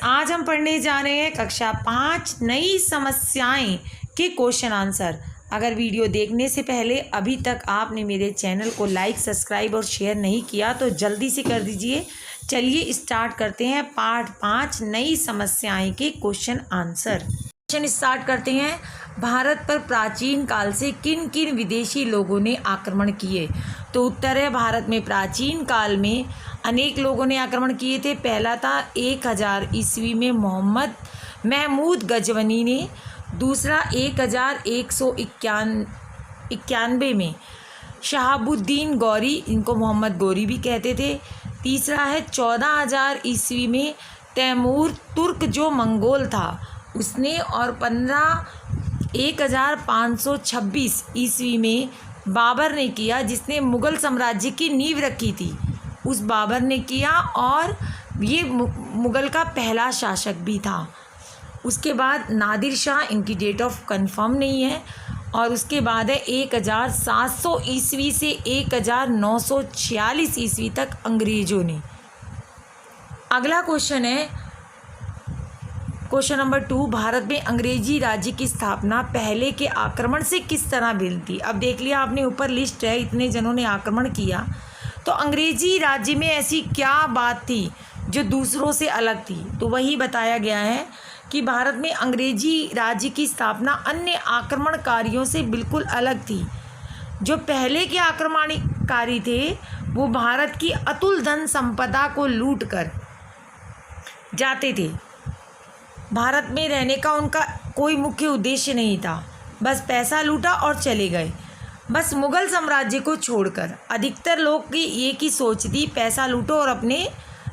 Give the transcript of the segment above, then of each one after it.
आज हम पढ़ने जा रहे हैं कक्षा 5 नई समस्याएं के क्वेश्चन आंसर। अगर वीडियो देखने से पहले अभी तक आपने मेरे चैनल को लाइक, सब्सक्राइब और शेयर नहीं किया तो जल्दी से कर दीजिए। चलिए स्टार्ट करते हैं पार्ट 5 नई समस्याएं के क्वेश्चन आंसर। क्वेश्चन स्टार्ट करते हैं। भारत पर प्राचीन काल से किन किन विदेशी लोगों ने आक्रमण किए? तो उत्तर है, भारत में प्राचीन काल में अनेक लोगों ने आक्रमण किए थे। पहला था 1000 ईस्वी में महमूद गजनवी ने। दूसरा 1191 में शहाबुद्दीन गौरी, इनको मोहम्मद गौरी भी कहते थे। तीसरा है 14000 ईस्वी में तैमूर तुर्क जो मंगोल था उसने। और 1526 ईस्वी में बाबर ने किया, जिसने मुग़ल साम्राज्य की नींव रखी थी, उस बाबर ने किया और ये मुग़ल का पहला शासक भी था। उसके बाद नादिर शाह, इनकी डेट ऑफ कंफर्म नहीं है। और उसके बाद है 1700 ईस्वी से 1946 ईस्वी तक अंग्रेज़ों ने। अगला क्वेश्चन है क्वेश्चन नंबर 2। भारत में अंग्रेजी राज्य की स्थापना पहले के आक्रमण से किस तरह हुई थी? अब देख लिया आपने, ऊपर लिस्ट है, इतने जनों ने आक्रमण किया। तो अंग्रेजी राज्य में ऐसी क्या बात थी जो दूसरों से अलग थी? तो वही बताया गया है कि भारत में अंग्रेजी राज्य की स्थापना अन्य आक्रमणकारियों से बिल्कुल अलग थी। जो पहले के आक्रमणकारी थे वो भारत की अतुल धन संपदा को लूट कर जाते थे। भारत में रहने का उनका कोई मुख्य उद्देश्य नहीं था, बस पैसा लूटा और चले गए। बस मुग़ल साम्राज्य को छोड़कर अधिकतर लोग की एक ही सोच थी, पैसा लूटो और अपने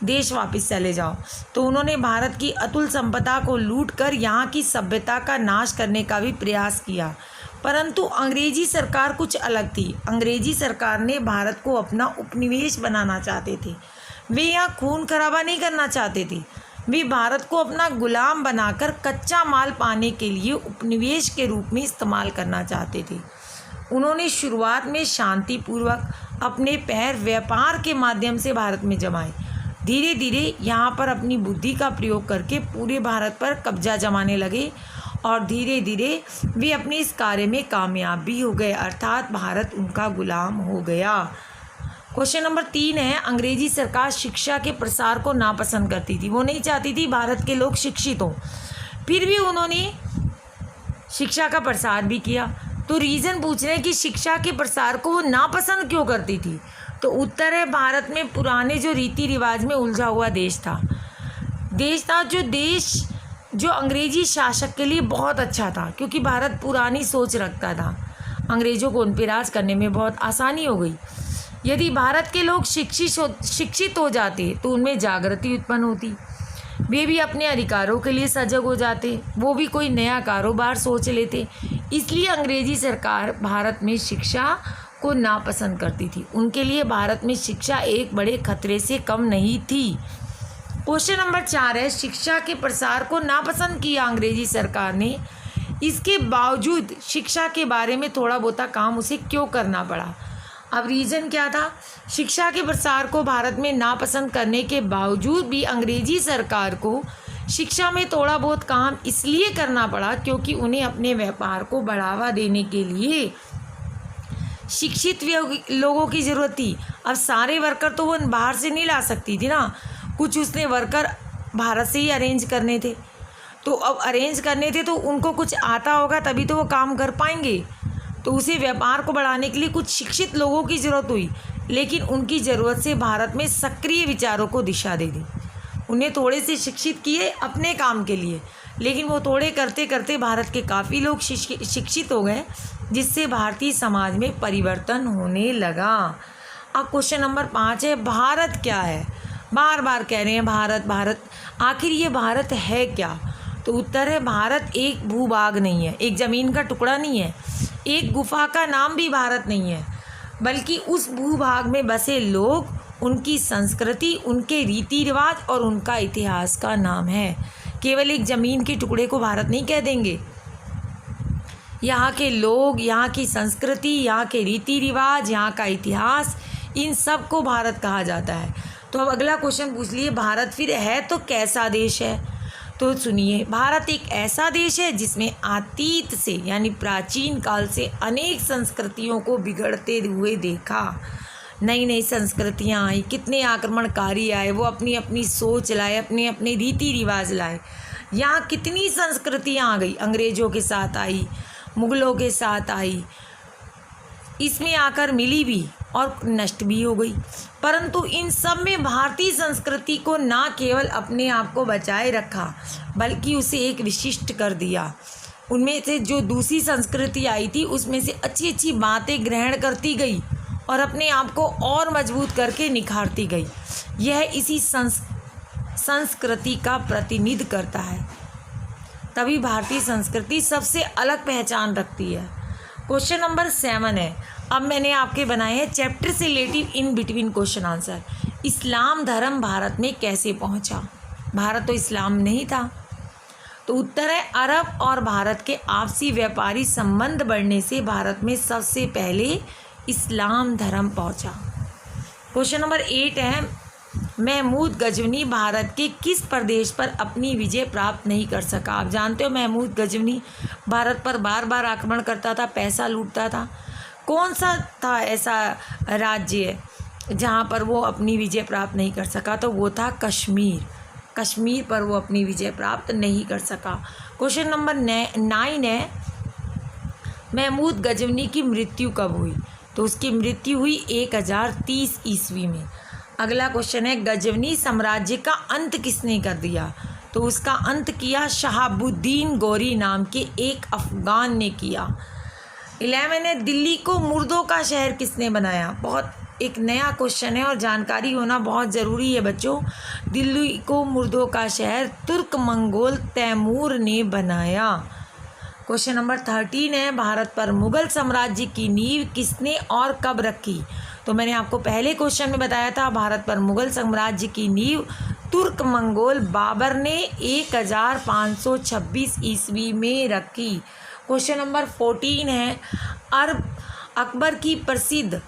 देश वापस चले जाओ। तो उन्होंने भारत की अतुल संपदा को लूटकर यहाँ की सभ्यता का नाश करने का भी प्रयास किया। परंतु अंग्रेजी सरकार कुछ अलग थी। अंग्रेजी सरकार ने भारत को अपना उपनिवेश बनाना चाहते थे। वे यहाँ खून खराबा नहीं करना चाहते थे। वे भारत को अपना गुलाम बनाकर कच्चा माल पाने के लिए उपनिवेश के रूप में इस्तेमाल करना चाहते थे। उन्होंने शुरुआत में शांतिपूर्वक अपने पैर व्यापार के माध्यम से भारत में जमाए। धीरे धीरे यहाँ पर अपनी बुद्धि का प्रयोग करके पूरे भारत पर कब्जा जमाने लगे और धीरे धीरे वे अपने इस कार्य में कामयाब भी हो गए, अर्थात भारत उनका गुलाम हो गया। क्वेश्चन नंबर 3 है। अंग्रेजी सरकार शिक्षा के प्रसार को नापसंद करती थी। वो नहीं चाहती थी भारत के लोग शिक्षित हों, फिर भी उन्होंने शिक्षा का प्रसार भी किया। तो रीज़न पूछ रहे हैं कि शिक्षा के प्रसार को वो नापसंद क्यों करती थी? तो उत्तर है, भारत में पुराने जो रीति रिवाज में उलझा हुआ देश था जो अंग्रेजी शासक के लिए बहुत अच्छा था, क्योंकि भारत पुरानी सोच रखता था। अंग्रेज़ों को उन पर राज करने में बहुत आसानी हो गई। यदि भारत के लोग शिक्षित हो जाते तो उनमें जागृति उत्पन्न होती, वे भी अपने अधिकारों के लिए सजग हो जाते, वो भी कोई नया कारोबार सोच लेते। इसलिए अंग्रेजी सरकार भारत में शिक्षा को नापसंद करती थी। उनके लिए भारत में शिक्षा एक बड़े खतरे से कम नहीं थी। क्वेश्चन नंबर 4 है। शिक्षा के प्रसार को नापसंद किया अंग्रेजी सरकार ने, इसके बावजूद शिक्षा के बारे में थोड़ा बहुत काम उसे क्यों करना पड़ा? अब रीज़न क्या था? शिक्षा के प्रसार को भारत में नापसंद करने के बावजूद भी अंग्रेजी सरकार को शिक्षा में थोड़ा बहुत काम इसलिए करना पड़ा क्योंकि उन्हें अपने व्यापार को बढ़ावा देने के लिए शिक्षित लोगों की ज़रूरत थी। अब सारे वर्कर तो वो बाहर से नहीं ला सकती थी ना, कुछ उसने वर्कर भारत से ही अरेंज करने थे। तो अब अरेंज करने थे तो उनको कुछ आता होगा तभी तो वो काम कर पाएंगे। तो उसे व्यापार को बढ़ाने के लिए कुछ शिक्षित लोगों की ज़रूरत हुई, लेकिन उनकी ज़रूरत से भारत में सक्रिय विचारों को दिशा दे दी। उन्हें थोड़े से शिक्षित किए अपने काम के लिए, लेकिन वो थोड़े करते करते भारत के काफ़ी लोग शिक्षित हो गए, जिससे भारतीय समाज में परिवर्तन होने लगा। अब क्वेश्चन नंबर 5 है। भारत क्या है? बार बार कह रहे हैं भारत भारत, आखिर ये भारत है क्या? तो उत्तर है, भारत एक भूभाग नहीं है, एक ज़मीन का टुकड़ा नहीं है, एक गुफा का नाम भी भारत नहीं है, बल्कि उस भूभाग में बसे लोग, उनकी संस्कृति, उनके रीति रिवाज और उनका इतिहास का नाम है। केवल एक ज़मीन के टुकड़े को भारत नहीं कह देंगे। यहाँ के लोग, यहाँ की संस्कृति, यहाँ के रीति रिवाज, यहाँ का इतिहास, इन सब को भारत कहा जाता है। तो अब अगला क्वेश्चन पूछ लिए, भारत फिर है तो कैसा देश है? तो सुनिए, भारत एक ऐसा देश है जिसमें अतीत से यानी प्राचीन काल से अनेक संस्कृतियों को बिगड़ते हुए देखा। नई नई संस्कृतियाँ आई, कितने आक्रमणकारी आए, वो अपनी अपनी सोच लाए, अपने अपने रीति रिवाज लाए। यहाँ कितनी संस्कृतियाँ आ गई, अंग्रेज़ों के साथ आई, मुग़लों के साथ आई, इसमें आकर मिली भी और नष्ट भी हो गई। परंतु इन सब में भारतीय संस्कृति को न केवल अपने आप को बचाए रखा बल्कि उसे एक विशिष्ट कर दिया। उनमें से जो दूसरी संस्कृति आई थी उसमें से अच्छी अच्छी बातें ग्रहण करती गई और अपने आप को और मजबूत करके निखारती गई। यह इसी संस्कृति का प्रतिनिधित्व करता है, तभी भारतीय संस्कृति सबसे अलग पहचान रखती है। क्वेश्चन नंबर 7 है, अब मैंने आपके बनाए हैं चैप्टर से relative in between question answer. इस्लाम धर्म भारत में कैसे पहुंचा? भारत तो इस्लाम नहीं था। तो उत्तर है, अरब और भारत के आपसी व्यापारी संबंध बढ़ने से भारत में सबसे पहले इस्लाम धर्म पहुंचा। क्वेश्चन नंबर 8 है, महमूद गजनी भारत के किस प्रदेश पर अपनी विजय प्राप्त नहीं कर सका? आप जानते हो महमूद गजनी भारत पर बार बार आक्रमण करता था, पैसा लूटता था। कौन सा था ऐसा राज्य जहाँ पर वो अपनी विजय प्राप्त नहीं कर सका? तो वो था कश्मीर। कश्मीर पर वो अपनी विजय प्राप्त नहीं कर सका। क्वेश्चन नंबर 9 है, महमूद गजनी की मृत्यु कब हुई? तो उसकी मृत्यु हुई 1030 ईस्वी में। अगला क्वेश्चन है, गजनी साम्राज्य का अंत किसने कर दिया? तो उसका अंत किया शहाबुद्दीन गौरी नाम के एक अफगान ने किया। 11 है, दिल्ली को मुर्दों का शहर किसने बनाया? बहुत एक नया क्वेश्चन है और जानकारी होना बहुत ज़रूरी है बच्चों। दिल्ली को मुर्दों का शहर तुर्क मंगोल तैमूर ने बनाया। क्वेश्चन नंबर 13 है, भारत पर मुगल साम्राज्य की नींव किसने और कब रखी? तो मैंने आपको पहले क्वेश्चन में बताया था, भारत पर मुगल साम्राज्य की नींव तुर्क मंगोल बाबर ने 1526 ईस्वी में रखी। क्वेश्चन नंबर 14 है, अकबर की प्रसिद्ध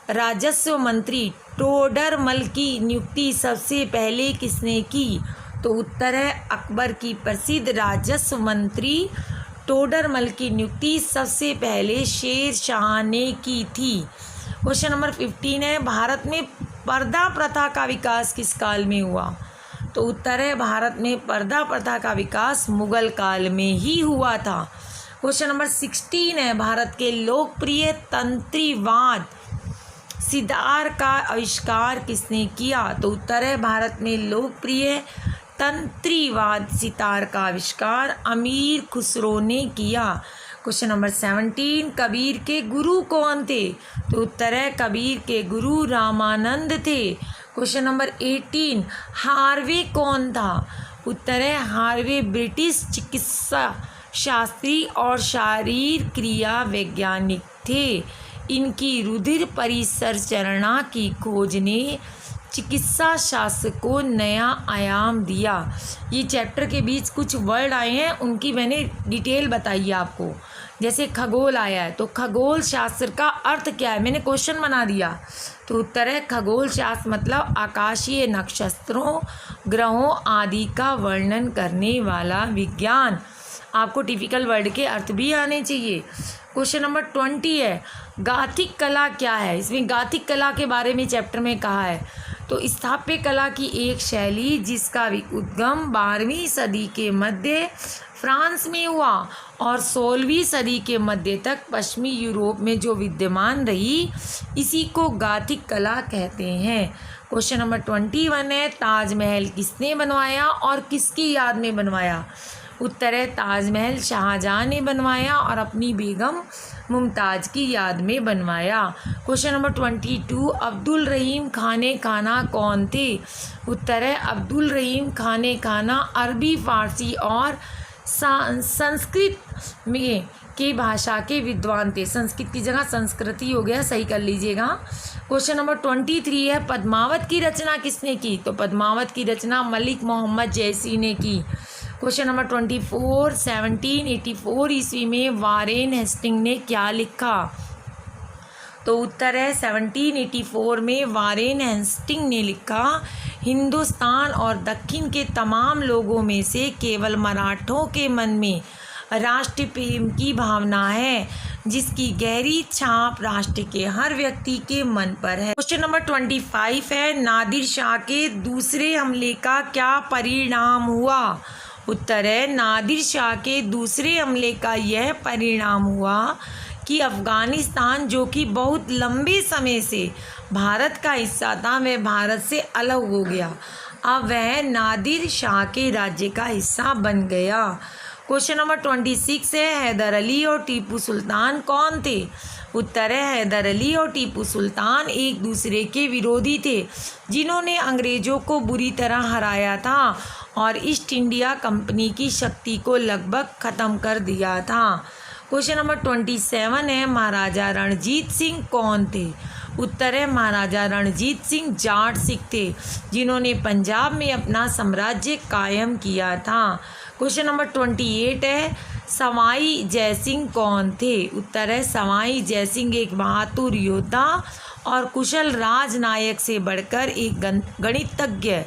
राजस्व मंत्री टोडरमल की नियुक्ति सबसे पहले किसने की? तो उत्तर है, अकबर की प्रसिद्ध राजस्व मंत्री टोडरमल की नियुक्ति सबसे पहले शेर शाह ने की थी। क्वेश्चन नंबर 15 है, भारत में पर्दा प्रथा का विकास किस काल में हुआ? तो उत्तर है, भारत में पर्दा प्रथा का विकास मुगल काल में ही हुआ था। क्वेश्चन नंबर 16 है, भारत के लोकप्रिय तंत्रीवाद सितार का आविष्कार किसने किया? तो उत्तर है, भारत में लोकप्रिय तंत्रीवाद सितार का आविष्कार अमीर खुसरो ने किया। क्वेश्चन नंबर 17, कबीर के गुरु कौन थे? तो उत्तर है, कबीर के गुरु रामानंद थे। क्वेश्चन नंबर 18, हार्वे कौन था? उत्तर है, हार्वे ब्रिटिश चिकित्सा शास्त्री और शारीर क्रिया वैज्ञानिक थे। इनकी रुधिर परिसंचरणा की खोज ने चिकित्सा शास्त्र को नया आयाम दिया। ये चैप्टर के बीच कुछ वर्ड आए हैं, उनकी मैंने डिटेल बताई है आपको। जैसे खगोल आया है, तो खगोल शास्त्र का अर्थ क्या है? मैंने क्वेश्चन बना दिया। तो उत्तर है, खगोल शास्त्र मतलब आकाशीय नक्षत्रों, ग्रहों आदि का वर्णन करने वाला विज्ञान। आपको टिपिकल वर्ड के अर्थ भी आने चाहिए। क्वेश्चन नंबर 20 है, गाथिक कला क्या है? इसमें गाथिक कला के बारे में चैप्टर में कहा है। तो स्थापत्य कला की एक शैली जिसका उद्गम 12वीं सदी के मध्य फ्रांस में हुआ और 16वीं सदी के मध्य तक पश्चिमी यूरोप में जो विद्यमान रही, इसी को गाथिक कला कहते हैं। क्वेश्चन नंबर 21 है, ताजमहल किसने बनवाया और किसकी याद में बनवाया? उत्तर है, ताजमहल शाहजहां ने बनवाया और अपनी बेगम मुमताज़ की याद में बनवाया। क्वेश्चन नंबर 22, अब्दुल रहीम खाने खाना कौन थे? उत्तर है, अब्दुल रहीम खाने खाना अरबी, फारसी और संस्कृत में की भाषा के विद्वान थे। संस्कृत की जगह संस्कृति हो गया, सही कर लीजिएगा। क्वेश्चन नंबर 23 है, पद्मावत की रचना किसने की? तो पद्मावत की रचना मलिक मोहम्मद जैसी ने की। क्वेश्चन नंबर 24, 1784 ईस्वी में वारेन हेस्टिंग ने क्या लिखा? तो उत्तर है 1784 में वारेन हेस्टिंग ने लिखा, हिंदुस्तान और दक्षिण के तमाम लोगों में से केवल मराठों के मन में राष्ट्र प्रेम की भावना है, जिसकी गहरी छाप राष्ट्र के हर व्यक्ति के मन पर है। क्वेश्चन नंबर 25 है, नादिर शाह के दूसरे हमले का क्या परिणाम हुआ? उत्तर है, नादिर शाह के दूसरे हमले का यह परिणाम हुआ कि अफ़गानिस्तान, जो कि बहुत लंबे समय से भारत का हिस्सा था, वह भारत से अलग हो गया। अब वह नादिर शाह के राज्य का हिस्सा बन गया। क्वेश्चन नंबर 26 है, हैदर अली और टीपू सुल्तान कौन थे? उत्तर है, हैदर अली और टीपू सुल्तान एक दूसरे के विरोधी थे, जिन्होंने अंग्रेज़ों को बुरी तरह हराया था और ईस्ट इंडिया कंपनी की शक्ति को लगभग ख़त्म कर दिया था। क्वेश्चन नंबर 27 है, महाराजा रणजीत सिंह कौन थे? उत्तर है, महाराजा रणजीत सिंह जाट सिख थे, जिन्होंने पंजाब में अपना साम्राज्य कायम किया था। क्वेश्चन नंबर 28 है, सवाई जयसिंह कौन थे? उत्तर है, सवाई जयसिंह एक बहादुर योद्धा और कुशल राजनायक से बढ़कर एक गणितज्ञ,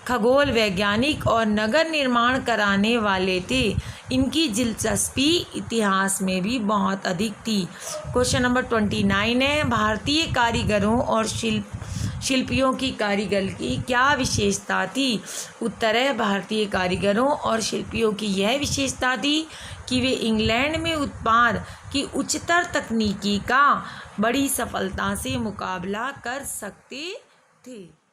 खगोल वैज्ञानिक और नगर निर्माण कराने वाले थे। इनकी दिलचस्पी इतिहास में भी बहुत अधिक थी। क्वेश्चन नंबर 29 है, भारतीय कारीगरों और शिल्पियों की कारीगरी की क्या विशेषता थी? उत्तर है, भारतीय कारीगरों और शिल्पियों की यह विशेषता थी कि वे इंग्लैंड में उत्पाद की उच्चतर तकनीकी का बड़ी सफलता से मुकाबला कर सकते थे।